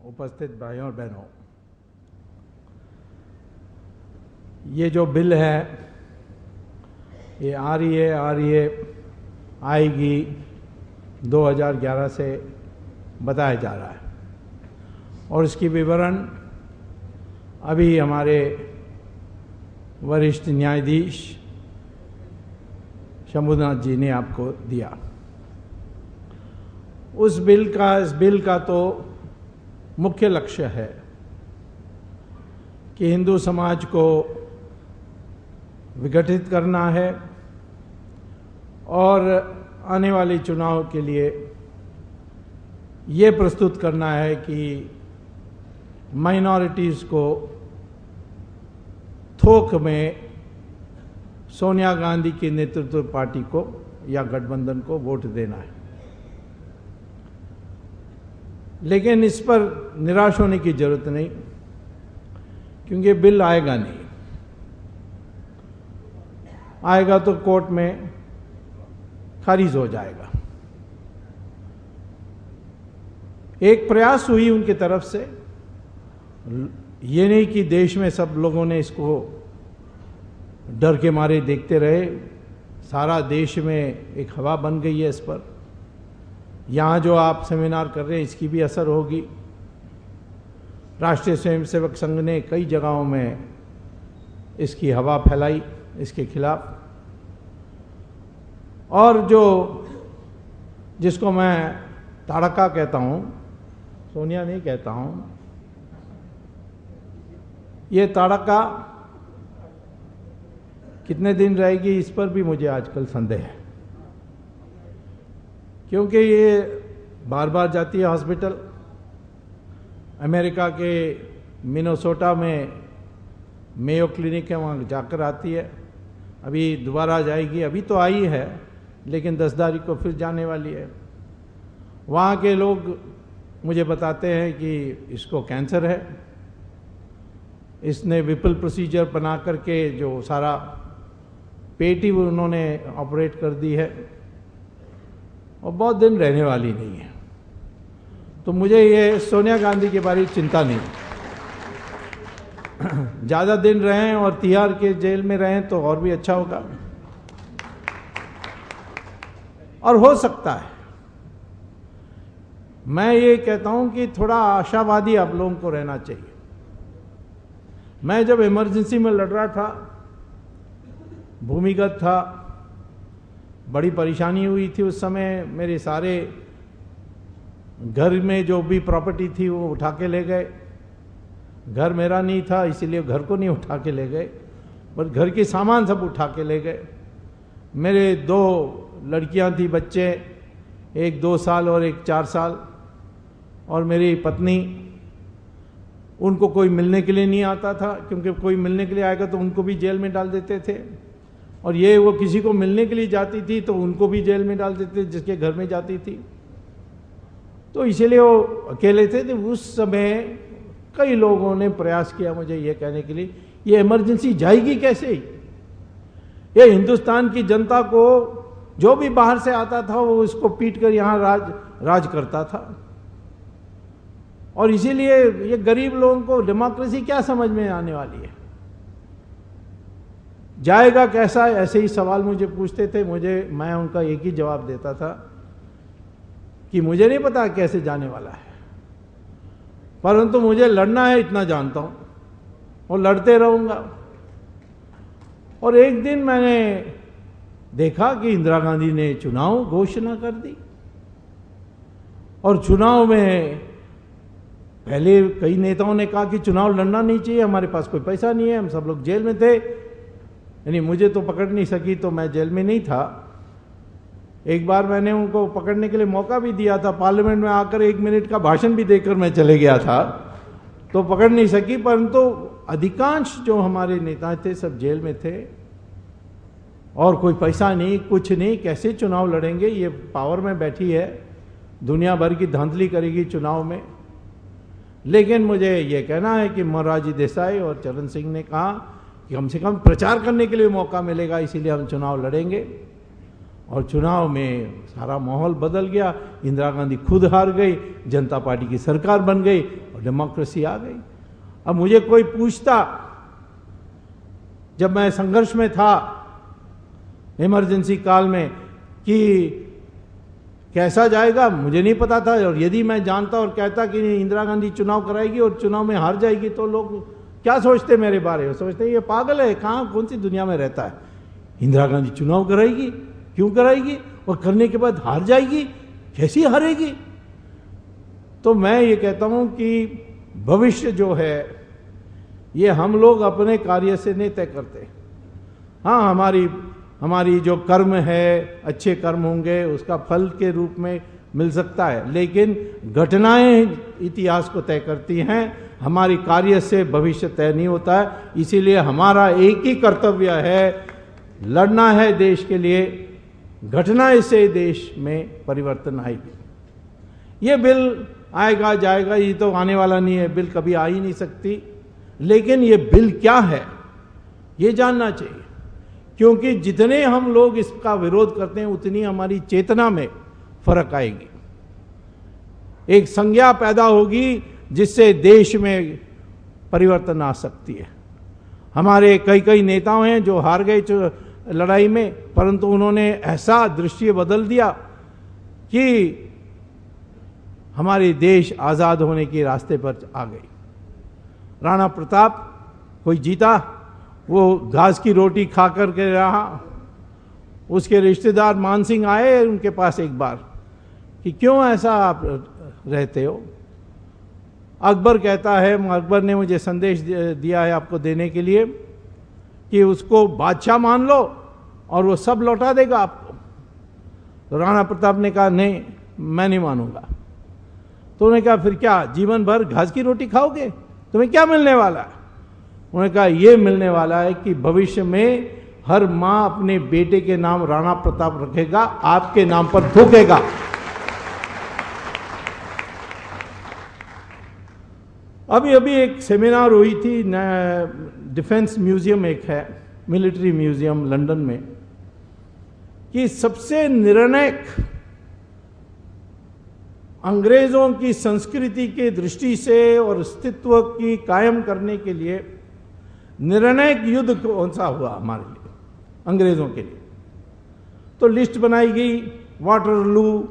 उपस्थित भाइयों और बहनों, ये जो बिल है ये आ रही है आएगी 2011 से बताया जा रहा है और इसकी विवरण अभी हमारे वरिष्ठ न्यायाधीश शंभुनाथ जी ने आपको दिया। इस बिल का तो मुख्य लक्ष्य है कि हिंदू समाज को विघटित करना है और आने वाले चुनाव के लिए ये प्रस्तुत करना है कि माइनॉरिटीज़ को थोक में सोनिया गांधी की नेतृत्व पार्टी को या गठबंधन को वोट देना है। लेकिन इस पर निराश होने की जरूरत नहीं, क्योंकि बिल आएगा नहीं। आएगा तो कोर्ट में खारिज हो जाएगा। एक प्रयास हुई उनकी तरफ से, ये नहीं कि देश में सब लोगों ने इसको डर के मारे देखते रहे। सारा देश में एक हवा बन गई है इस पर। यहाँ जो आप सेमिनार कर रहे हैं इसकी भी असर होगी। राष्ट्रीय स्वयंसेवक संघ ने कई जगहों में इसकी हवा फैलाई इसके खिलाफ, और जिसको मैं ताड़का कहता हूँ, सोनिया नहीं कहता हूँ, ये ताड़का कितने दिन रहेगी इस पर भी मुझे आजकल संदेह है, क्योंकि ये बार बार जाती है हॉस्पिटल। अमेरिका के मिनेसोटा में मेयो क्लिनिक है, वहाँ जाकर आती है। अभी दोबारा जाएगी, अभी तो आई है लेकिन 10 तारीख को फिर जाने वाली है। वहाँ के लोग मुझे बताते हैं कि इसको कैंसर है। इसने विपल प्रोसीजर बना करके जो सारा पेट ही उन्होंने ऑपरेट कर दी है और बहुत दिन रहने वाली नहीं है। तो मुझे ये सोनिया गांधी के बारे में चिंता नहीं। ज़्यादा दिन रहें और तिहाड़ के जेल में रहें तो और भी अच्छा होगा। और हो सकता है, मैं ये कहता हूं कि थोड़ा आशावादी आप लोगों को रहना चाहिए। मैं जब इमरजेंसी में लड़ रहा था, भूमिगत था, बड़ी परेशानी हुई थी उस समय। मेरे सारे घर में जो भी प्रॉपर्टी थी वो उठा के ले गए। घर मेरा नहीं था इसीलिए घर को नहीं उठा के ले गए, पर घर के सामान सब उठा के ले गए। मेरे 2 लड़कियां थी, बच्चे, एक 2 साल और एक 4 साल, और मेरी पत्नी। उनको कोई मिलने के लिए नहीं आता था, क्योंकि कोई मिलने के लिए आएगा तो उनको भी जेल में डाल देते थे, और ये वो किसी को मिलने के लिए जाती थी तो उनको भी जेल में डाल देते जिसके घर में जाती थी। तो इसीलिए वो अकेले थे। तो उस समय कई लोगों ने प्रयास किया मुझे ये कहने के लिए ये इमरजेंसी जाएगी कैसे। ये हिंदुस्तान की जनता को जो भी बाहर से आता था वो इसको पीट कर यहाँ राज करता था, और इसीलिए ये गरीब लोगों को डेमोक्रेसी क्या समझ में आने वाली है। जाएगा कैसा, ऐसे ही सवाल मुझे पूछते थे। मैं उनका एक ही जवाब देता था कि मुझे नहीं पता कैसे जाने वाला है, परंतु मुझे लड़ना है इतना जानता हूं और लड़ते रहूंगा। और एक दिन मैंने देखा कि इंदिरा गांधी ने चुनाव घोषणा कर दी, और चुनाव में पहले कई नेताओं ने कहा कि चुनाव लड़ना नहीं चाहिए, हमारे पास कोई पैसा नहीं है, हम सब लोग जेल में थे। यानी मुझे तो पकड़ नहीं सकी तो मैं जेल में नहीं था। एक बार मैंने उनको पकड़ने के लिए मौका भी दिया था, पार्लियामेंट में आकर 1 मिनट का भाषण भी देकर मैं चले गया था, तो पकड़ नहीं सकी। परंतु अधिकांश जो हमारे नेता थे सब जेल में थे, और कोई पैसा नहीं, कुछ नहीं, कैसे चुनाव लड़ेंगे। ये पावर में बैठी है, दुनिया भर की धांधली करेगी चुनाव में। लेकिन मुझे ये कहना है कि मोरारजी देसाई और चरण सिंह ने कहा कि कम से कम प्रचार करने के लिए मौका मिलेगा, इसीलिए हम चुनाव लड़ेंगे। और चुनाव में सारा माहौल बदल गया। इंदिरा गांधी खुद हार गई, जनता पार्टी की सरकार बन गई, और डेमोक्रेसी आ गई। अब मुझे कोई पूछता, जब मैं संघर्ष में था इमरजेंसी काल में, कि कैसा जाएगा, मुझे नहीं पता था। और यदि मैं जानता और कहता कि इंदिरा गांधी चुनाव कराएगी और चुनाव में हार जाएगी, तो लोग क्या सोचते मेरे बारे में? सोचते ये पागल है, कहाँ कौन सी दुनिया में रहता है। इंदिरा गांधी चुनाव कराएगी, क्यों कराएगी, और करने के बाद हार जाएगी, कैसी हारेगी? तो मैं ये कहता हूं कि भविष्य जो है ये हम लोग अपने कार्य से नहीं तय करते। हाँ, हमारी जो कर्म है, अच्छे कर्म होंगे, उसका फल के रूप में मिल सकता है, लेकिन घटनाएं इतिहास को तय करती हैं। हमारी कार्य से भविष्य तय नहीं होता है। इसीलिए हमारा एक ही कर्तव्य है, लड़ना है देश के लिए। घटनाएं से देश में परिवर्तन आएगी। ये बिल आएगा जाएगा, ये तो आने वाला नहीं है, बिल कभी आ ही नहीं सकती। लेकिन ये बिल क्या है ये जानना चाहिए, क्योंकि जितने हम लोग इसका विरोध करते हैं उतनी हमारी चेतना में फर्क आएगी। एक संज्ञा पैदा होगी जिससे देश में परिवर्तन आ सकती है। हमारे कई नेताओं हैं जो हार गए लड़ाई में, परंतु उन्होंने ऐसा दृश्य बदल दिया कि हमारे देश आजाद होने के रास्ते पर आ गई। राणा प्रताप, कोई जीता, वो घास की रोटी खा कर के रहा। उसके रिश्तेदार मान सिंह आए उनके पास एक बार कि क्यों ऐसा आप रहते हो। अकबर कहता है, अकबर ने मुझे संदेश दिया है आपको देने के लिए कि उसको बादशाह मान लो और वो सब लौटा देगा आपको। तो राणा प्रताप ने कहा नहीं, मैं नहीं मानूंगा। तो उन्होंने कहा फिर क्या, जीवन भर घास की रोटी खाओगे? तुम्हें क्या मिलने वाला है? उन्होंने कहा यह मिलने वाला है कि भविष्य में हर मां अपने बेटे के नाम राणा प्रताप रखेगा, आपके नाम पर थूकेगा। अभी एक सेमिनार हुई थी, डिफेंस म्यूजियम एक है, मिलिट्री म्यूजियम लंदन में, कि सबसे निर्णायक अंग्रेजों की संस्कृति के दृष्टि से और अस्तित्व की कायम करने के लिए निर्णायक युद्ध कौन सा हुआ हमारे लिए, अंग्रेजों के लिए। तो लिस्ट बनाई गई, Waterloo,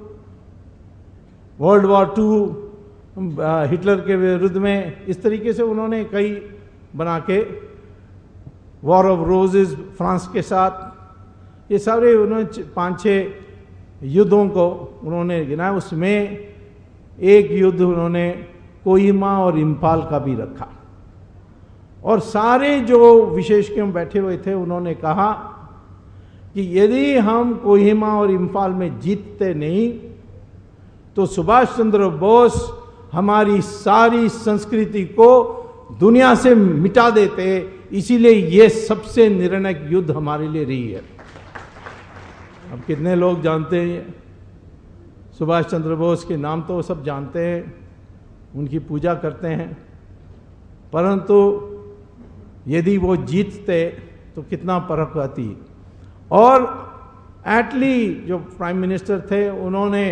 world war II, Hitler के विरुद्ध में, इस तरीके से उन्होंने कई बना के, वॉर ऑफ रोजेस फ्रांस के साथ, ये सारे उन्होंने 5-6 युद्धों को उन्होंने गिनाया। उसमें एक युद्ध उन्होंने कोहिमा और इम्फाल का भी रखा। और सारे जो विशेषज्ञ बैठे हुए थे उन्होंने कहा कि यदि हम कोहिमा और इम्फाल में जीतते नहीं तो सुभाष चंद्र बोस हमारी सारी संस्कृति को दुनिया से मिटा देते। इसीलिए ये सबसे निर्णायक युद्ध हमारे लिए रही है। अब कितने लोग जानते हैं सुभाष चंद्र बोस के नाम, तो सब जानते हैं, उनकी पूजा करते हैं, परंतु यदि वो जीतते तो कितना फर्क आती। और एटली जो प्राइम मिनिस्टर थे, उन्होंने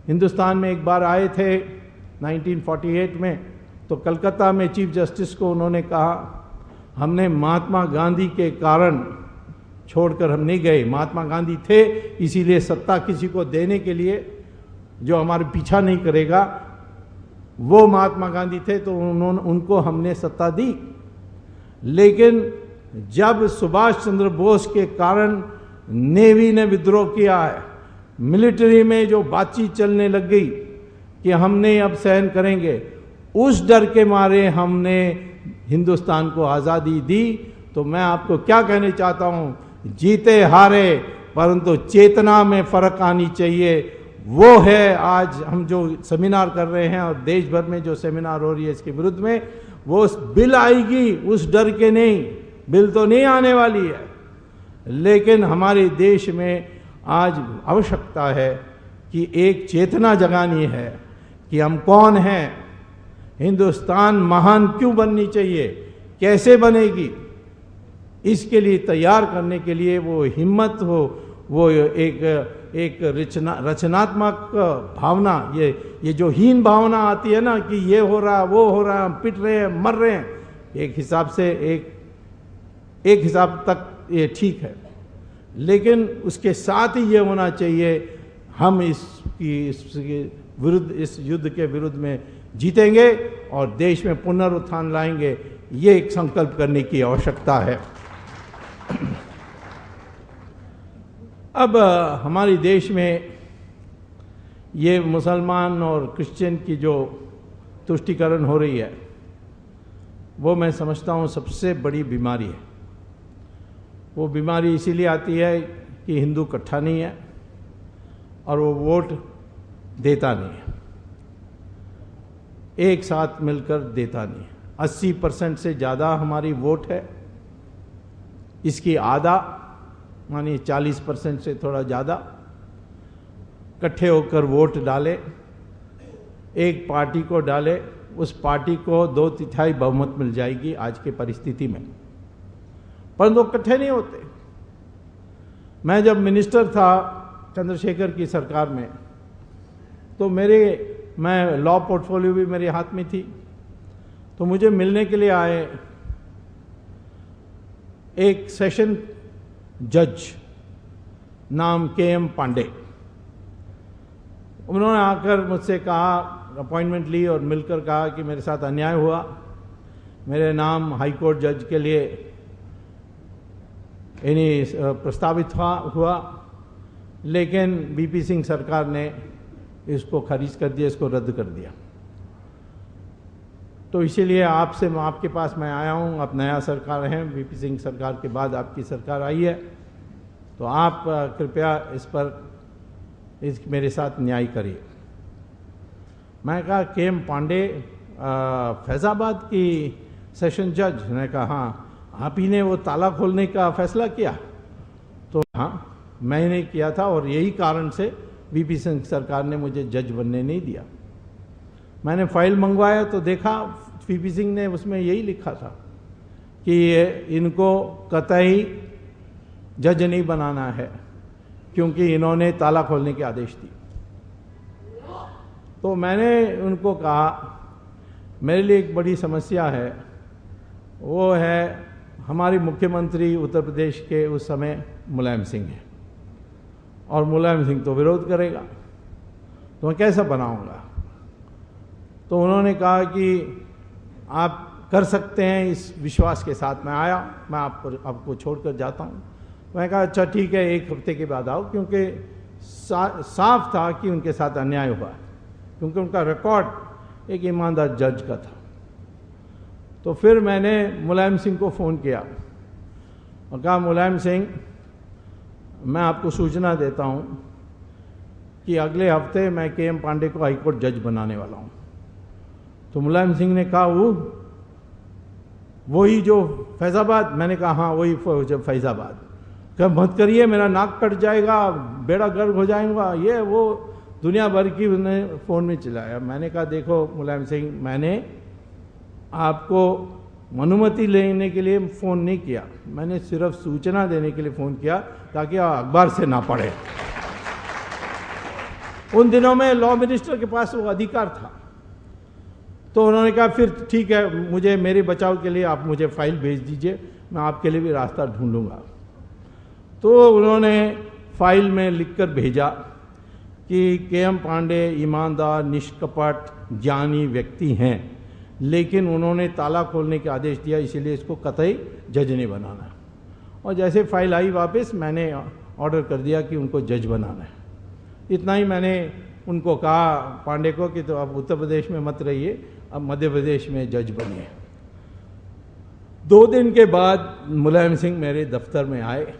हिंदुस्तान में एक बार आए थे 1948 में, तो कलकत्ता में चीफ जस्टिस को उन्होंने कहा हमने महात्मा गांधी के कारण छोड़कर हम नहीं गए, महात्मा गांधी थे इसीलिए सत्ता किसी को देने के लिए जो हमारे पीछा नहीं करेगा, वो महात्मा गांधी थे, तो उनको हमने सत्ता दी। लेकिन जब सुभाष चंद्र बोस के कारण नेवी ने विद्रोह किया है, मिलिट्री में जो बातचीत चलने लग गई कि हमने अब सहन करेंगे, उस डर के मारे हमने हिंदुस्तान को आज़ादी दी। तो मैं आपको क्या कहना चाहता हूँ, जीते हारे परंतु चेतना में फर्क आनी चाहिए। वो है आज हम जो सेमिनार कर रहे हैं और देश भर में जो सेमिनार हो रही है इसके विरुद्ध में, वो बिल आएगी उस डर के नहीं, बिल तो नहीं आने वाली है, लेकिन हमारे देश में आज आवश्यकता है कि एक चेतना जगानी है कि हम कौन हैं, हिंदुस्तान महान क्यों बननी चाहिए, कैसे बनेगी, इसके लिए तैयार करने के लिए वो हिम्मत हो, वो एक एक रचनात्मक भावना, ये जो हीन भावना आती है ना कि ये हो रहा वो हो रहा, हम पिट रहे हैं मर रहे हैं, एक हिसाब से एक हिसाब तक ये ठीक है, लेकिन उसके साथ ही ये होना चाहिए हम इसके विरुद्ध, इस युद्ध के विरुद्ध में जीतेंगे और देश में पुनरुत्थान लाएंगे। ये एक संकल्प करने की आवश्यकता है। अब हमारे देश में ये मुसलमान और क्रिश्चियन की जो तुष्टीकरण हो रही है, वो मैं समझता हूँ सबसे बड़ी बीमारी है। वो बीमारी इसीलिए आती है कि हिंदू इकट्ठा नहीं है और वो वोट देता नहीं है, एक साथ मिलकर देता नहीं है। 80% से ज़्यादा हमारी वोट है, इसकी आधा मानिए 40% से थोड़ा ज़्यादा इकट्ठे होकर वोट डाले, एक पार्टी को डाले, उस पार्टी को 2/3 बहुमत मिल जाएगी आज की परिस्थिति में, परंतु इकट्ठे नहीं होते। मैं जब मिनिस्टर था चंद्रशेखर की सरकार में, तो मैं लॉ पोर्टफोलियो भी मेरे हाथ में थी, तो मुझे मिलने के लिए आए एक सेशन जज नाम KM पांडे। उन्होंने आकर मुझसे कहा, अपॉइंटमेंट ली और मिलकर कहा कि मेरे साथ अन्याय हुआ, मेरे नाम हाई कोर्ट जज के लिए प्रस्तावित हुआ, लेकिन VP सिंह सरकार ने इसको खारिज कर दिया, इसको रद्द कर दिया। तो इसीलिए आपके पास मैं आया हूँ। आप नया सरकार हैं, VP सिंह सरकार के बाद आपकी सरकार आई है, तो आप कृपया इस पर मेरे साथ न्याय करिए। मैं कहा KM पांडे फैज़ाबाद की सेशन जज ने कहा हाँ, आप ही ने वो ताला खोलने का फैसला किया? तो हाँ, मैंने किया था और यही कारण से VP सिंह सरकार ने मुझे जज बनने नहीं दिया। मैंने फाइल मंगवाया तो देखा VP सिंह ने उसमें यही लिखा था कि इनको कतई जज नहीं बनाना है क्योंकि इन्होंने ताला खोलने के आदेश दिए। तो मैंने उनको कहा मेरे लिए एक बड़ी समस्या है, वो है हमारे मुख्यमंत्री उत्तर प्रदेश के उस समय मुलायम सिंह हैं और मुलायम सिंह तो विरोध करेगा, तो मैं कैसा बनाऊंगा? तो उन्होंने कहा कि आप कर सकते हैं, इस विश्वास के साथ मैं आया, मैं आपको छोड़कर जाता हूँ। मैं कहा अच्छा ठीक है, 1 हफ्ते के बाद आओ, क्योंकि साफ था कि उनके साथ अन्याय हुआ, क्योंकि उनका रिकॉर्ड एक ईमानदार जज का था। तो फिर मैंने मुलायम सिंह को फ़ोन किया और कहा मुलायम सिंह, मैं आपको सूचना देता हूं कि अगले हफ्ते मैं KM पांडे को हाईकोर्ट जज बनाने वाला हूं। तो मुलायम सिंह ने कहा वही जो फैज़ाबाद? मैंने कहा हाँ वही फैज़ाबाद। कहा मत करिए, मेरा नाक कट जाएगा, बेड़ा गर्क हो जाएगा, ये वो दुनिया भर की उन्हें फ़ोन में चिल्लाया। मैंने कहा देखो मुलायम सिंह, मैंने आपको अनुमति लेने के लिए फ़ोन नहीं किया, मैंने सिर्फ सूचना देने के लिए फ़ोन किया ताकि आप अखबार से ना पढ़े। उन दिनों में लॉ मिनिस्टर के पास वो अधिकार था। तो उन्होंने कहा फिर ठीक है, मुझे मेरे बचाव के लिए आप मुझे फाइल भेज दीजिए, मैं आपके लिए भी रास्ता ढूंढूंगा। तो उन्होंने फाइल में लिखकर भेजा कि KM पांडे ईमानदार, निष्कपट, ज्ञानी व्यक्ति हैं, लेकिन उन्होंने ताला खोलने के आदेश दिया, इसीलिए इसको कतई जज नहीं बनाना। और जैसे फाइल आई वापस, मैंने ऑर्डर कर दिया कि उनको जज बनाना है। इतना ही मैंने उनको कहा पांडे को कि तो अब उत्तर प्रदेश में मत रहिए, अब मध्य प्रदेश में जज बनिए। 2 दिन के बाद मुलायम सिंह मेरे दफ्तर में आए,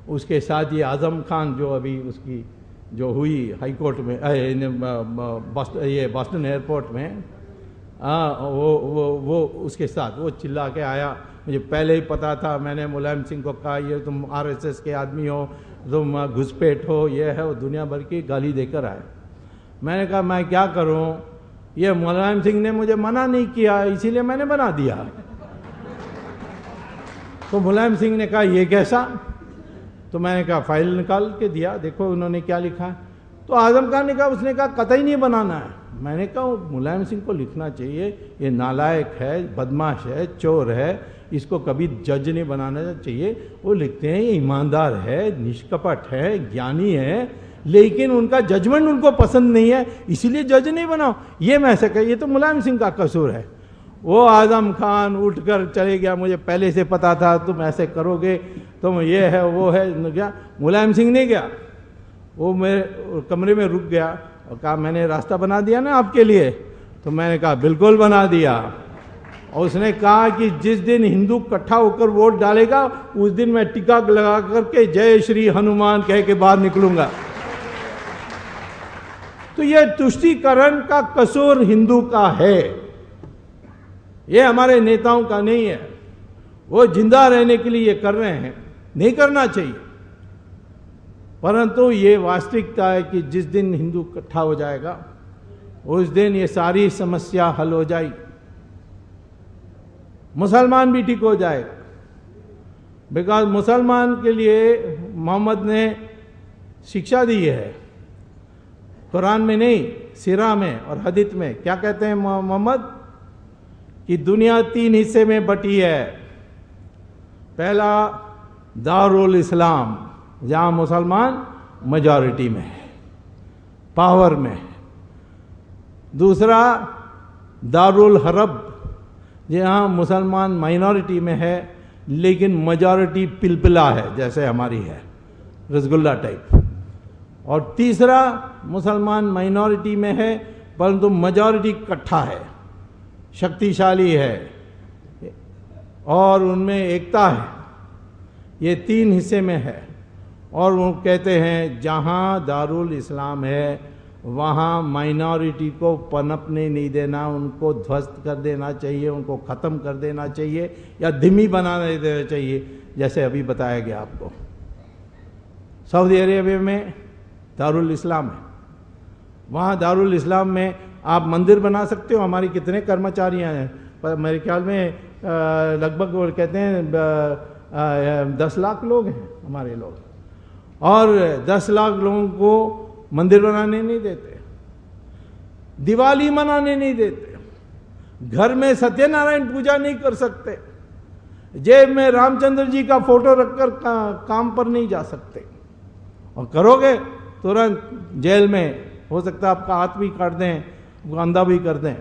उसके साथ ये आज़म खान जो अभी उसकी जो हुई हाई कोर्ट में ये बॉस्टन एयरपोर्ट में, वो उसके साथ वो चिल्ला के आया। मुझे पहले ही पता था, मैंने मुलायम सिंह को कहा ये तुम RSS के आदमी हो, तुम घुसपैठ हो, ये है, वो दुनिया भर की गाली देकर आए। मैंने कहा मैं क्या करूं, ये मुलायम सिंह ने मुझे मना नहीं किया, इसीलिए मैंने बना दिया। तो मुलायम सिंह ने कहा ये कैसा? तो मैंने कहा फाइल निकाल के दिया, देखो उन्होंने क्या लिखा है। तो आजम खान ने कहा, उसने कहा कतई नहीं बनाना है। मैंने कहा मुलायम सिंह को लिखना चाहिए, ये नालायक है, बदमाश है, चोर है, इसको कभी जज नहीं बनाना चाहिए। वो लिखते हैं ये ईमानदार है, निष्कपट है, ज्ञानी है, लेकिन उनका जजमेंट उनको पसंद नहीं है, इसीलिए जज नहीं बनाओ। ये मैं ऐसा कह, ये तो मुलायम सिंह का कसूर है। वो आजम खान उठकर चले गया, मुझे पहले से पता था तुम ऐसे करोगे, तुम ये है वो है। क्या मुलायम सिंह नहीं गया, वो मेरे कमरे में रुक गया और कहा मैंने रास्ता बना दिया ना आपके लिए। तो मैंने कहा बिल्कुल बना दिया। और उसने कहा कि जिस दिन हिंदू इकट्ठा होकर वोट डालेगा उस दिन मैं टीका लगा करके जय श्री हनुमान कह के बाहर निकलूंगा। तो यह तुष्टीकरण का कसूर हिंदू का है, ये हमारे नेताओं का नहीं है। वो जिंदा रहने के लिए ये कर रहे हैं, नहीं करना चाहिए, परंतु ये वास्तविकता है कि जिस दिन हिंदू इकट्ठा हो जाएगा उस दिन ये सारी समस्या हल हो जाएगी, मुसलमान भी ठीक हो जाएगा। बिकॉज मुसलमान के लिए मोहम्मद ने शिक्षा दी है, कुरान में नहीं, सीरा में और हदीस में। क्या कहते हैं मोहम्मद कि दुनिया 3 हिस्से में बटी है। पहला दारुल इस्लाम, जहां मुसलमान मेजॉरिटी में है, पावर में है। दूसरा दारुल हरब, जहां मुसलमान माइनॉरिटी में है लेकिन मेजॉरिटी पिलपिला है, जैसे हमारी है, रसगुल्ला टाइप। और तीसरा मुसलमान माइनॉरिटी में है परंतु मेजॉरिटी इकट्ठा है, शक्तिशाली है और उनमें एकता है। ये 3 हिस्से में है। और वो कहते हैं जहाँ दारुल इस्लाम है वहाँ माइनॉरिटी को पनपने नहीं देना, उनको ध्वस्त कर देना चाहिए, उनको ख़त्म कर देना चाहिए या धीमी बना देना चाहिए, जैसे अभी बताया गया आपको। सऊदी अरेबिया में दारुल इस्लाम है, वहाँ दारुल इस्लाम में आप मंदिर बना सकते हो। हमारी कितने कर्मचारियाँ हैं, पर मेरे ख्याल में लगभग वो कहते हैं 10 लाख लोग हैं हमारे लोग, और 10 लाख लोगों को मंदिर बनाने नहीं देते, दिवाली मनाने नहीं देते, घर में सत्यनारायण पूजा नहीं कर सकते, जेब में रामचंद्र जी का फोटो रखकर काम पर नहीं जा सकते, और करोगे तुरंत जेल में, हो सकता है आपका हाथ भी काट दें, अंधा भी कर दें।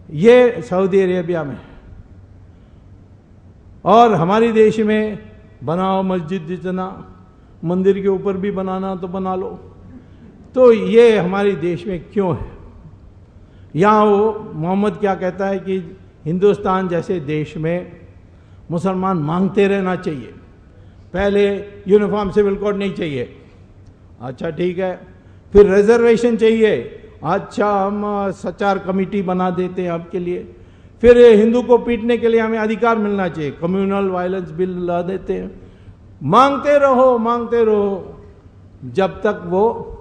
ये सऊदी अरेबिया में। और हमारे देश में बनाओ मस्जिद, जितना मंदिर के ऊपर भी बनाना तो बना लो। तो ये हमारे देश में क्यों है? यहाँ वो मोहम्मद क्या कहता है कि हिंदुस्तान जैसे देश में मुसलमान मांगते रहना चाहिए, पहले यूनिफॉर्म सिविल कोड नहीं चाहिए, अच्छा ठीक है, फिर रिजर्वेशन चाहिए, अच्छा हम सचार कमेटी बना देते हैं आपके लिए, फिर हिंदू को पीटने के लिए हमें अधिकार मिलना चाहिए, कम्युनल वायलेंस बिल ला देते हैं। मांगते रहो जब तक वो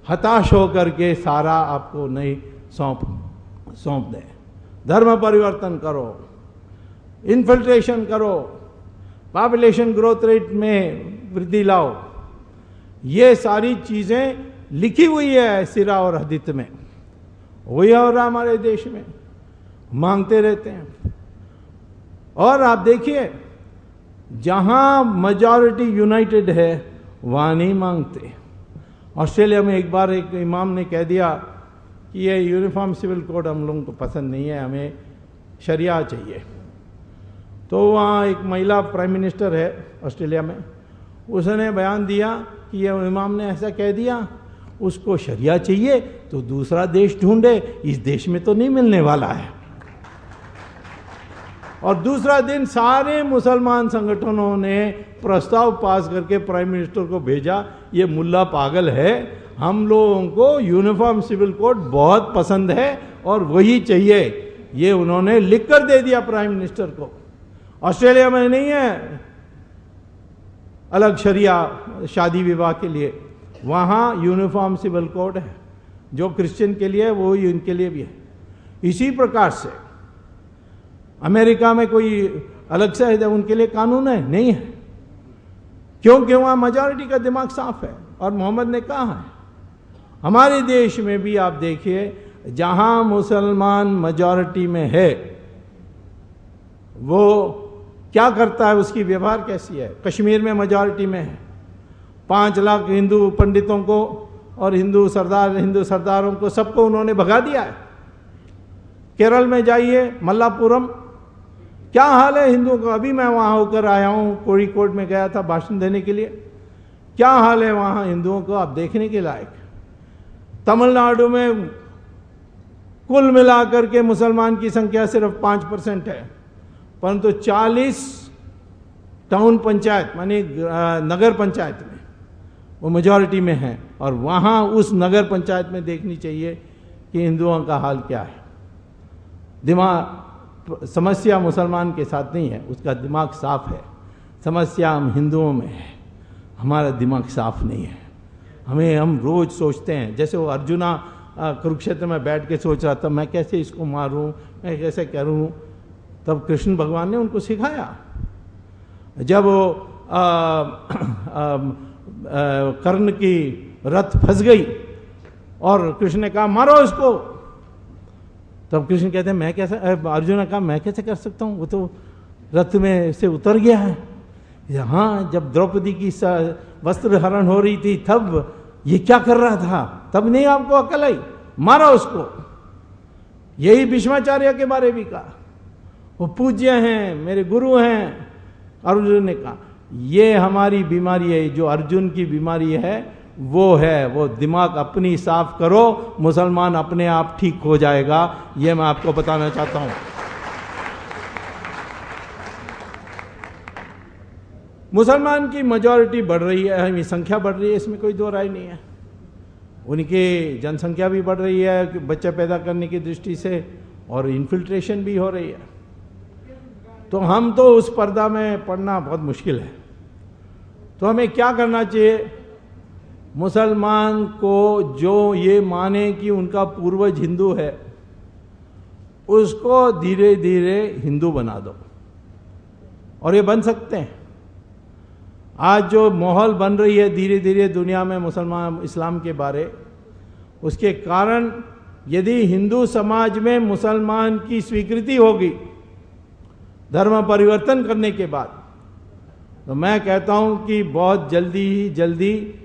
हताश होकर के सारा आपको नहीं सौंप दे। धर्म परिवर्तन करो, इन्फिल्ट्रेशन करो, पॉपुलेशन ग्रोथ रेट में वृद्धि लाओ। ये सारी चीजें लिखी हुई है सीरा और हदीस में, वही हो रहा हमारे देश में, मांगते रहते हैं। और आप देखिए जहां मेजॉरिटी यूनाइटेड है वहां नहीं मांगते। ऑस्ट्रेलिया में एक बार एक इमाम ने कह दिया कि ये यूनिफॉर्म सिविल कोड हम लोगों को पसंद नहीं है, हमें शरिया चाहिए। तो वहाँ एक महिला प्राइम मिनिस्टर है ऑस्ट्रेलिया में, उसने बयान दिया कि ये इमाम ने ऐसा कह दिया, उसको शरिया चाहिए तो दूसरा देश ढूंढे, इस देश में तो नहीं मिलने वाला है। और दूसरा दिन सारे मुसलमान संगठनों ने प्रस्ताव पास करके प्राइम मिनिस्टर को भेजा, ये मुल्ला पागल है, हम लोगों को यूनिफॉर्म सिविल कोड बहुत पसंद है और वही चाहिए। ये उन्होंने लिख कर दे दिया प्राइम मिनिस्टर को। ऑस्ट्रेलिया में नहीं है अलग शरिया शादी विवाह के लिए, वहाँ यूनिफॉर्म सिविल कोड है, जो क्रिश्चियन के लिए है वो इनके लिए भी है। इसी प्रकार से अमेरिका में कोई अलग से है, उनके लिए कानून है? नहीं है। क्योंकि वहां मेजॉरिटी का दिमाग साफ है और मोहम्मद ने कहा है। हमारे देश में भी आप देखिए, जहां मुसलमान मेजॉरिटी में है वो क्या करता है, उसकी व्यवहार कैसी है। कश्मीर में मेजॉरिटी में है, 5 लाख हिंदू पंडितों को और हिंदू सरदारों को सबको उन्होंने भगा दिया है। केरल में जाइए, मल्लापुरम, क्या हाल है हिंदुओं का। अभी मैं वहां होकर आया हूं, कोड़िकोड में गया था भाषण देने के लिए। क्या हाल है वहां हिंदुओं को, आप देखने के लायक। तमिलनाडु में कुल मिलाकर के मुसलमान की संख्या सिर्फ 5% है, परंतु 40 टाउन पंचायत मानी नगर पंचायत में वो मेजॉरिटी में है। और वहां उस नगर पंचायत में देखनी चाहिए कि हिंदुओं का हाल क्या है। दिमाग, समस्या मुसलमान के साथ नहीं है, उसका दिमाग साफ है। समस्या हम हिंदुओं में है, हमारा दिमाग साफ नहीं है। हम रोज सोचते हैं, जैसे वो अर्जुना कुरुक्षेत्र में बैठ के सोच रहा था, मैं कैसे इसको मारूं, मैं कैसे करूं। तब कृष्ण भगवान ने उनको सिखाया। जब वो कर्ण की रथ फंस गई और कृष्ण ने कहा मारो इसको, तब कृष्ण कहते हैं मैं कैसे, अर्जुन ने कहा मैं कैसे कर सकता हूं, वो तो रथ में से उतर गया है। हाँ, जब द्रौपदी की वस्त्र हरण हो रही थी तब ये क्या कर रहा था, तब नहीं आपको अकल आई, मारो उसको। यही भीष्माचार्य के बारे भी कहा, वो पूज्य हैं, मेरे गुरु हैं। अर्जुन ने कहा ये हमारी बीमारी है, जो अर्जुन की बीमारी है वो है, वो दिमाग अपनी साफ करो, मुसलमान अपने आप ठीक हो जाएगा। ये मैं आपको बताना चाहता हूं। मुसलमान की मेजॉरिटी बढ़ रही है, संख्या बढ़ रही है, इसमें कोई दो राय नहीं है। उनकी जनसंख्या भी बढ़ रही है बच्चे पैदा करने की दृष्टि से, और इन्फिल्ट्रेशन भी हो रही है। तो हम तो उस पर्दा में पड़ना बहुत मुश्किल है। तो हमें क्या करना चाहिए, मुसलमान को जो ये माने कि उनका पूर्वज हिंदू है, उसको धीरे धीरे हिंदू बना दो। और ये बन सकते हैं। आज जो माहौल बन रही है धीरे धीरे दुनिया में मुसलमान इस्लाम के बारे, उसके कारण यदि हिंदू समाज में मुसलमान की स्वीकृति होगी धर्म परिवर्तन करने के बाद, तो मैं कहता हूं कि बहुत जल्दी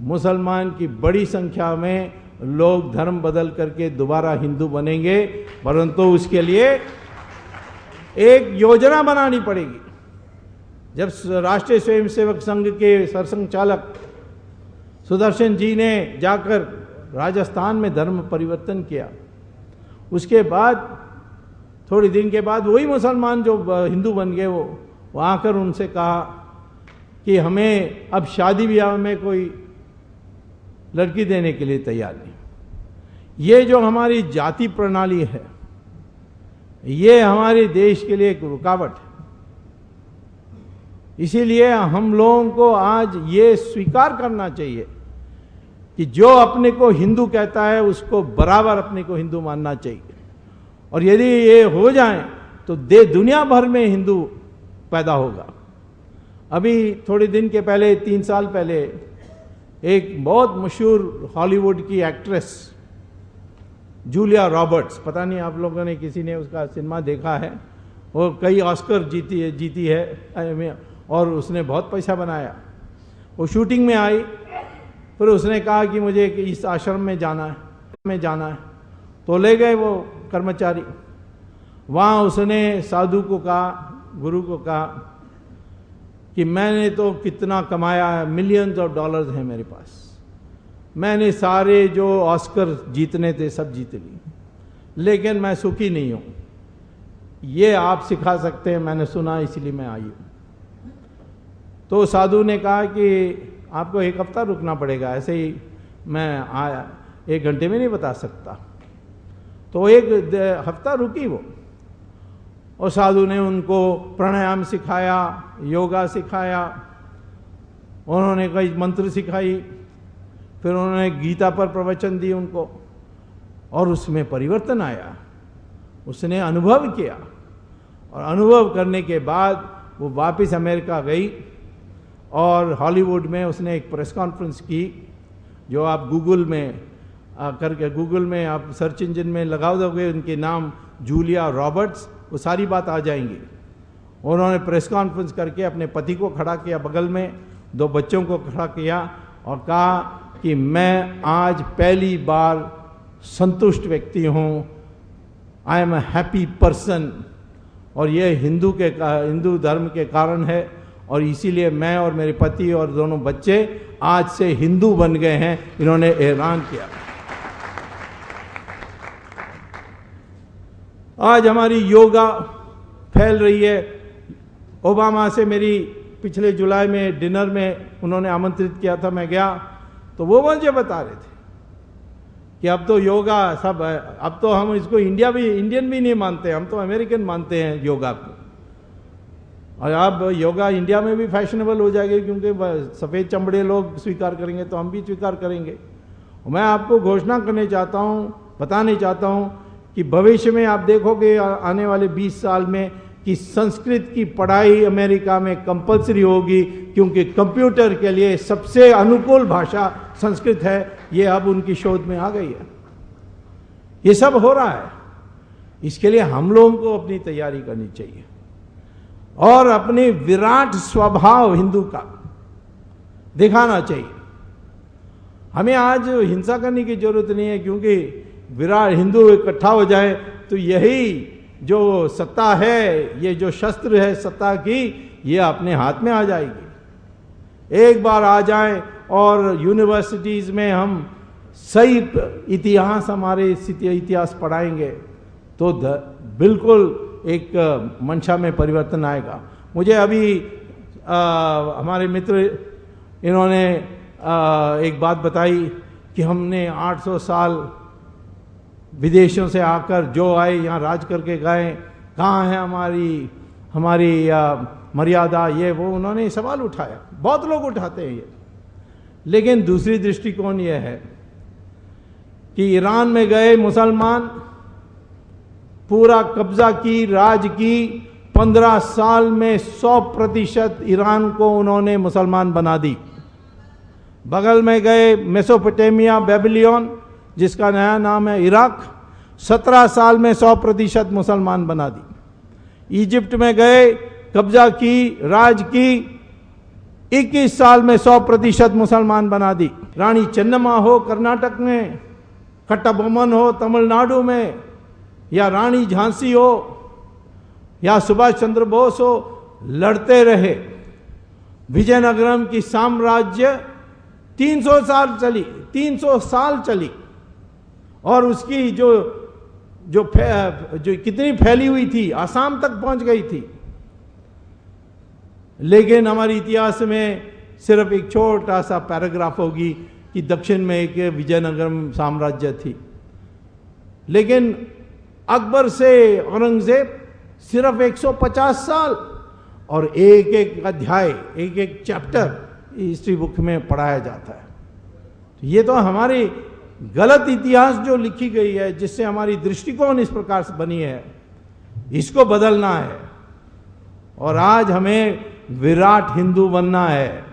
मुसलमान की बड़ी संख्या में लोग धर्म बदल करके दोबारा हिंदू बनेंगे। परंतु उसके लिए एक योजना बनानी पड़ेगी। जब राष्ट्रीय स्वयंसेवक संघ के सरसंघचालक सुदर्शन जी ने जाकर राजस्थान में धर्म परिवर्तन किया, उसके बाद थोड़ी दिन के बाद वही मुसलमान जो हिंदू बन गए वो आकर उनसे कहा कि हमें अब शादी ब्याह में कोई लड़की देने के लिए तैयार नहीं। ये जो हमारी जाति प्रणाली है, ये हमारे देश के लिए एक रुकावट है। इसीलिए हम लोगों को आज ये स्वीकार करना चाहिए कि जो अपने को हिंदू कहता है उसको बराबर अपने को हिंदू मानना चाहिए। और यदि ये हो जाए तो दुनिया भर में हिंदू पैदा होगा। अभी थोड़े दिन के पहले, 3 साल पहले, एक बहुत मशहूर हॉलीवुड की एक्ट्रेस जूलिया रॉबर्ट्स, पता नहीं आप लोगों ने किसी ने उसका सिनेमा देखा है, और कई ऑस्कर जीती है और उसने बहुत पैसा बनाया। वो शूटिंग में आई, फिर उसने कहा कि मुझे इस आश्रम में जाना है, तो ले गए वो कर्मचारी। वहाँ उसने साधु को कहा, गुरु को कहा कि मैंने तो कितना कमाया है, $मिलियंस हैं मेरे पास, मैंने सारे जो ऑस्कर जीतने थे सब जीत ली, लेकिन मैं सुखी नहीं हूँ। ये आप सिखा सकते हैं, मैंने सुना इसलिए मैं आई हूँ। तो साधु ने कहा कि आपको 1 हफ्ता रुकना पड़ेगा, ऐसे ही मैं 1 घंटे में नहीं बता सकता। तो 1 हफ्ता रुकी वो, और साधु ने उनको प्राणायाम सिखाया, योगा सिखाया, उन्होंने कई मंत्र सिखाई, फिर उन्होंने गीता पर प्रवचन दी उनको, और उसमें परिवर्तन आया। उसने अनुभव किया और अनुभव करने के बाद वो वापस अमेरिका गई और हॉलीवुड में उसने एक प्रेस कॉन्फ्रेंस की, जो आप गूगल में आप सर्च इंजन में लगा दोगे उनके नाम जूलिया रॉबर्ट्स, वो सारी बात आ जाएंगी। उन्होंने प्रेस कॉन्फ्रेंस करके अपने पति को खड़ा किया बगल में, 2 बच्चों को खड़ा किया और कहा कि मैं आज पहली बार संतुष्ट व्यक्ति हूँ, I am a happy person, और यह हिंदू धर्म के कारण है, और इसीलिए मैं और मेरे पति और दोनों बच्चे आज से हिंदू बन गए हैं, इन्होंने ऐलान किया। आज हमारी योगा फैल रही है। ओबामा से मेरी पिछले जुलाई में डिनर में उन्होंने आमंत्रित किया था, मैं गया तो वो मुझे बता रहे थे कि अब तो योगा सब, अब तो हम इसको इंडियन भी नहीं मानते, हम तो अमेरिकन मानते हैं योगा को, और अब योगा इंडिया में भी फैशनेबल हो जाएगी, क्योंकि सफ़ेद चमड़े लोग स्वीकार करेंगे तो हम भी स्वीकार करेंगे। मैं आपको घोषणा करने चाहता हूँ, बताने चाहता हूँ कि भविष्य में आप देखोगे आने वाले 20 साल में कि संस्कृत की पढ़ाई अमेरिका में कंपलसरी होगी, क्योंकि कंप्यूटर के लिए सबसे अनुकूल भाषा संस्कृत है। ये अब उनकी शोध में आ गई है। ये सब हो रहा है, इसके लिए हम लोगों को अपनी तैयारी करनी चाहिए और अपने विराट स्वभाव हिंदू का दिखाना चाहिए। हमें आज हिंसा करने की जरूरत नहीं है, क्योंकि विराट हिंदू इकट्ठा हो जाए तो यही जो सत्ता है, ये जो शस्त्र है सत्ता की, ये अपने हाथ में आ जाएगी। एक बार आ जाए और यूनिवर्सिटीज में हम सही इतिहास, हमारे इतिहास पढ़ाएंगे तो बिल्कुल एक मंशा में परिवर्तन आएगा। मुझे अभी हमारे मित्र इन्होंने एक बात बताई कि हमने 800 साल विदेशों से आकर जो आए यहाँ राज करके गए, कहाँ है हमारी मर्यादा, ये वो उन्होंने सवाल उठाया। बहुत लोग उठाते हैं ये, लेकिन दूसरी दृष्टिकोण ये है कि ईरान में गए मुसलमान, पूरा कब्जा की, राज की, 15 साल में 100% ईरान को उन्होंने मुसलमान बना दी। बगल में गए मेसोपोटामिया, बेबीलोन, जिसका नया नाम है इराक, 17 साल में 100% मुसलमान बना दी। इजिप्ट में गए, कब्जा की, राज की, 21 साल में 100% मुसलमान बना दी। रानी चन्नम्मा हो कर्नाटक में, कट्टाबोमन हो तमिलनाडु में, या रानी झांसी हो या सुभाष चंद्र बोस हो, लड़ते रहे। विजयनगरम की साम्राज्य 300 साल चली और उसकी जो कितनी फैली हुई थी, आसाम तक पहुंच गई थी। लेकिन हमारे इतिहास में सिर्फ एक छोटा सा पैराग्राफ होगी कि दक्षिण में एक विजयनगरम साम्राज्य थी। लेकिन अकबर से औरंगजेब सिर्फ 150 साल, और एक एक अध्याय, एक एक चैप्टर हिस्ट्री बुक में पढ़ाया जाता है। तो ये तो हमारी गलत इतिहास जो लिखी गई है, जिससे हमारी दृष्टिकोण इस प्रकार से बनी है, इसको बदलना है। और आज हमें विराट हिंदू बनना है।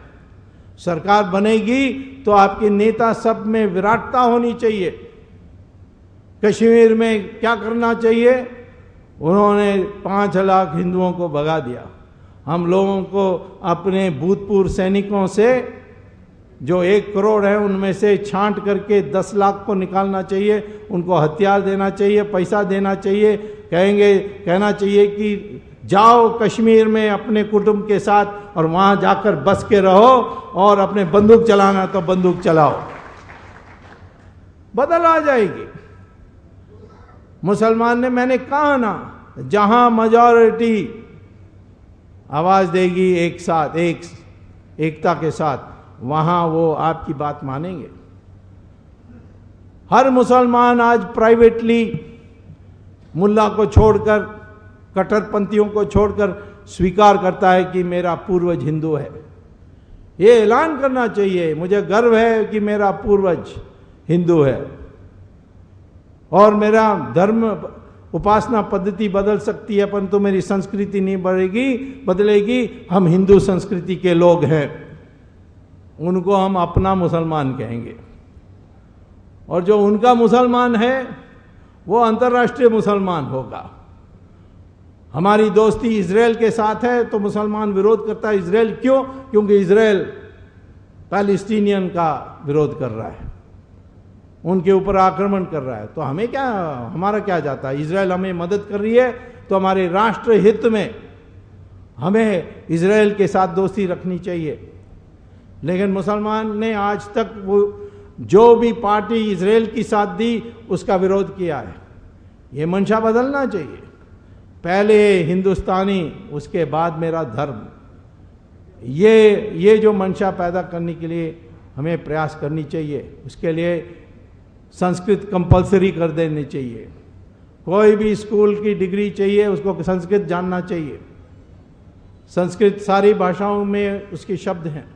सरकार बनेगी तो आपके नेता सब में विराटता होनी चाहिए। कश्मीर में क्या करना चाहिए? उन्होंने 5 लाख हिंदुओं को भगा दिया। हम लोगों को अपने भूतपूर्व सैनिकों से जो 1 करोड़ है उनमें से छांट करके 10 लाख को निकालना चाहिए। उनको हथियार देना चाहिए, पैसा देना चाहिए। कहना चाहिए कि जाओ कश्मीर में अपने कुटुंब के साथ और वहां जाकर बस के रहो, और अपने बंदूक चलाना तो बंदूक चलाओ। बदल आ जाएगी। मुसलमान ने, मैंने कहा ना, जहां मेजॉरिटी आवाज देगी एक साथ, एकता के साथ, वहां वो आपकी बात मानेंगे। हर मुसलमान आज प्राइवेटली मुल्ला को छोड़कर, कट्टरपंथियों को छोड़कर स्वीकार करता है कि मेरा पूर्वज हिंदू है। ये ऐलान करना चाहिए, मुझे गर्व है कि मेरा पूर्वज हिंदू है और मेरा धर्म उपासना पद्धति बदल सकती है परंतु मेरी संस्कृति नहीं बदलेगी। हम हिंदू संस्कृति के लोग हैं, उनको हम अपना मुसलमान कहेंगे, और जो उनका मुसलमान है वो अंतर्राष्ट्रीय मुसलमान होगा। हमारी दोस्ती इजराइल के साथ है तो मुसलमान विरोध करता है। इजराइल क्यों? क्योंकि इजराइल पैलेस्टीनियन का विरोध कर रहा है, उनके ऊपर आक्रमण कर रहा है। तो हमें क्या, हमारा क्या जाता है? इजराइल हमें मदद कर रही है तो हमारे राष्ट्र हित में हमें इजराइल के साथ दोस्ती रखनी चाहिए। लेकिन मुसलमान ने आज तक वो जो भी पार्टी इजराइल की साथ दी उसका विरोध किया है। ये मंशा बदलना चाहिए। पहले हिंदुस्तानी, उसके बाद मेरा धर्म, ये जो मंशा पैदा करने के लिए हमें प्रयास करनी चाहिए। उसके लिए संस्कृत कंपलसरी कर देनी चाहिए। कोई भी स्कूल की डिग्री चाहिए उसको संस्कृत जानना चाहिए। संस्कृत सारी भाषाओं में उसके शब्द हैं।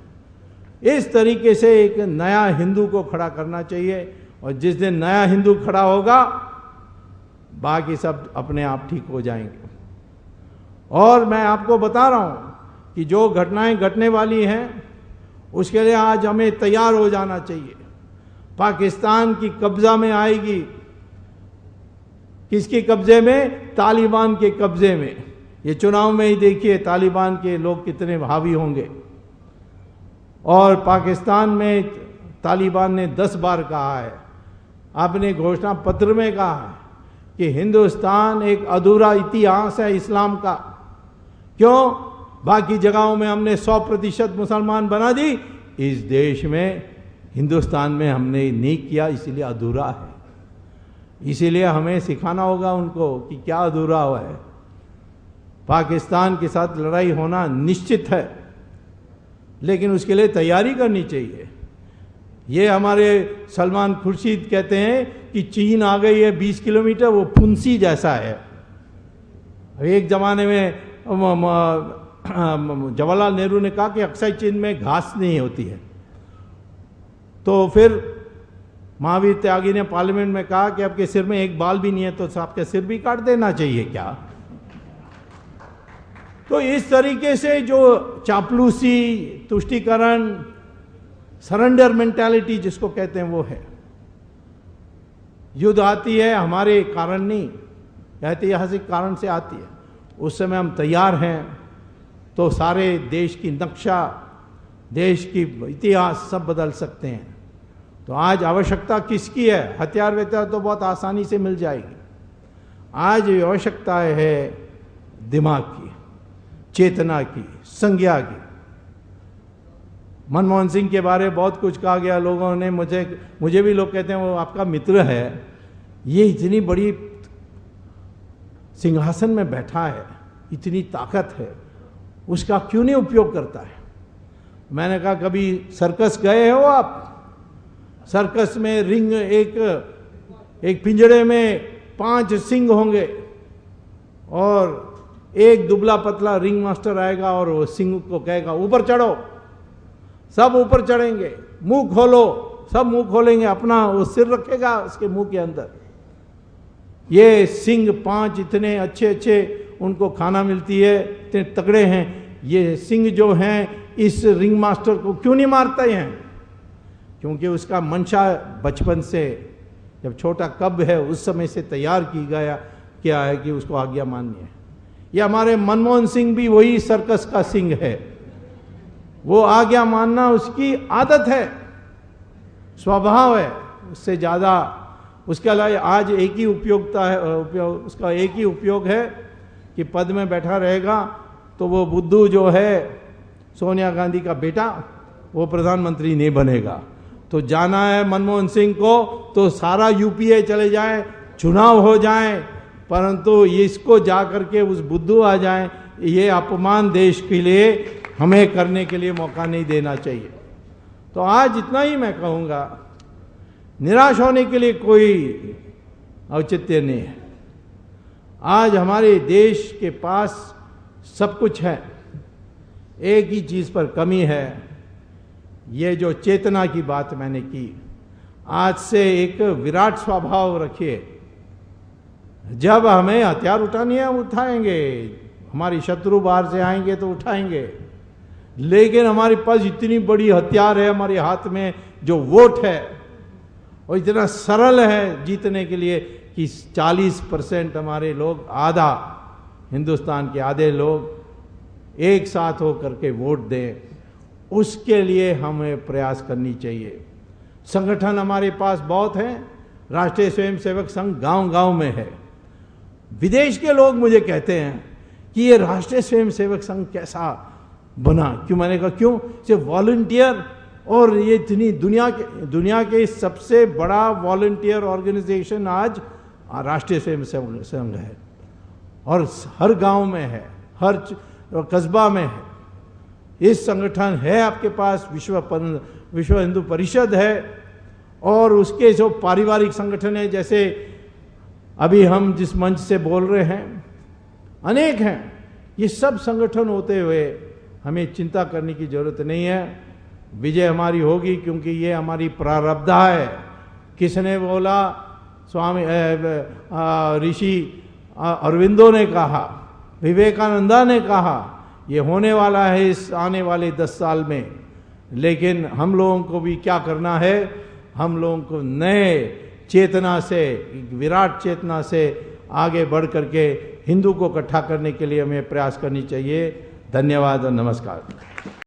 इस तरीके से एक नया हिंदू को खड़ा करना चाहिए, और जिस दिन नया हिंदू खड़ा होगा बाकी सब अपने आप ठीक हो जाएंगे। और मैं आपको बता रहा हूं कि जो घटनाएं घटने वाली हैं उसके लिए आज हमें तैयार हो जाना चाहिए। पाकिस्तान की कब्जा में आएगी। किसके कब्जे में? तालिबान के कब्जे में। ये चुनाव में ही देखिए तालिबान के लोग कितने हावी होंगे। और पाकिस्तान में तालिबान ने 10 बार कहा है, अपने घोषणा पत्र में कहा है कि हिंदुस्तान एक अधूरा इतिहास है इस्लाम का। क्यों? बाकी जगहों में हमने 100% मुसलमान बना दी, इस देश में हिंदुस्तान में हमने नहीं किया, इसीलिए अधूरा है। इसीलिए हमें सिखाना होगा उनको कि क्या अधूरा हुआ है। पाकिस्तान के साथ लड़ाई होना निश्चित है, लेकिन उसके लिए तैयारी करनी चाहिए। ये हमारे सलमान खुर्शीद कहते हैं कि चीन आ गई है 20 किलोमीटर, वो फुंसी जैसा है। एक जमाने में जवाहरलाल नेहरू ने कहा कि अक्सर चीन में घास नहीं होती है, तो फिर महावीर त्यागी ने पार्लियामेंट में कहा कि आपके सिर में एक बाल भी नहीं है तो आपके सिर भी काट देना चाहिए क्या? तो इस तरीके से जो चापलूसी, तुष्टीकरण, सरेंडर मेंटालिटी जिसको कहते हैं वो है। युद्ध आती है हमारे कारण नहीं, ऐतिहासिक कारण से आती है। उस समय हम तैयार हैं तो सारे देश की नक्शा, देश की इतिहास सब बदल सकते हैं। तो आज आवश्यकता किसकी है? हथियार वथियार तो बहुत आसानी से मिल जाएगी। आज आवश्यकता है दिमाग की, चेतना की, संज्ञा की। मनमोहन सिंह के बारे में बहुत कुछ कहा गया लोगों ने, मुझे भी लोग कहते हैं वो आपका मित्र है, ये इतनी बड़ी सिंहासन में बैठा है, इतनी ताकत है, उसका क्यों नहीं उपयोग करता है? मैंने कहा कभी सर्कस गए हो आप? सर्कस में रिंग, एक पिंजड़े में 5 सिंह होंगे और एक दुबला पतला रिंग मास्टर आएगा और वो सिंह को कहेगा ऊपर चढ़ो, सब ऊपर चढ़ेंगे, मुंह खोलो, सब मुंह खोलेंगे, अपना वो सिर रखेगा उसके मुंह के अंदर। ये सिंह 5 इतने अच्छे उनको खाना मिलती है, इतने तगड़े हैं। ये सिंह जो हैं इस रिंग मास्टर को क्यों नहीं मारते हैं? क्योंकि उसका मंशा बचपन से, जब छोटा कब है उस समय से तैयार की गया क्या है कि उसको आज्ञा माननी है। ये हमारे मनमोहन सिंह भी वही सर्कस का सिंह है, वो आज्ञा मानना उसकी आदत है, स्वभाव है, उससे ज़्यादा। उसके अलावा आज एक ही उपयोगिता है, उसका एक ही उपयोग है कि पद में बैठा रहेगा तो वो बुद्धू जो है सोनिया गांधी का बेटा, वो प्रधानमंत्री नहीं बनेगा। तो जाना है मनमोहन सिंह को तो सारा यूपीए चले जाए, चुनाव हो जाए, परंतु इसको जा करके उस बुद्धू आ जाए, ये अपमान देश के लिए हमें करने के लिए मौका नहीं देना चाहिए। तो आज इतना ही मैं कहूँगा, निराश होने के लिए कोई औचित्य नहीं है। आज हमारे देश के पास सब कुछ है, एक ही चीज़ पर कमी है। ये जो चेतना की बात मैंने की, आज से एक विराट स्वभाव रखिए, जब हमें हथियार उठानी है हम उठाएंगे, हमारी शत्रु बाहर से आएंगे तो उठाएंगे, लेकिन हमारे पास इतनी बड़ी हथियार है हमारे हाथ में जो वोट है, और इतना सरल है जीतने के लिए कि 40% हमारे लोग, आधा हिंदुस्तान के आधे लोग एक साथ होकर के वोट दें, उसके लिए हमें प्रयास करनी चाहिए। संगठन हमारे पास बहुत हैं, राष्ट्रीय स्वयंसेवक संघ गांव-गांव में है। विदेश के लोग मुझे कहते हैं कि ये राष्ट्रीय स्वयंसेवक संघ कैसा बना, क्यों? मैंने कहा क्यों, सिर्फ वॉलंटियर, और ये इतनी दुनिया के सबसे बड़ा वॉलंटियर ऑर्गेनाइजेशन आज राष्ट्रीय स्वयंसेवक संघ है, और हर गांव में है, हर कस्बा में है। इस संगठन है आपके पास, विश्व हिंदू परिषद है, और उसके जो पारिवारिक संगठन है, जैसे अभी हम जिस मंच से बोल रहे हैं, अनेक हैं। ये सब संगठन होते हुए हमें चिंता करने की जरूरत नहीं है, विजय हमारी होगी, क्योंकि ये हमारी प्रारब्धा है। किसने बोला? स्वामी ऋषि अरविंदो ने कहा, विवेकानंदा ने कहा, ये होने वाला है इस आने वाले 10 साल में। लेकिन हम लोगों को भी क्या करना है? हम लोगों को नए चेतना से, विराट चेतना से आगे बढ़ करके हिंदू को इकट्ठा करने के लिए हमें प्रयास करनी चाहिए। धन्यवाद और नमस्कार।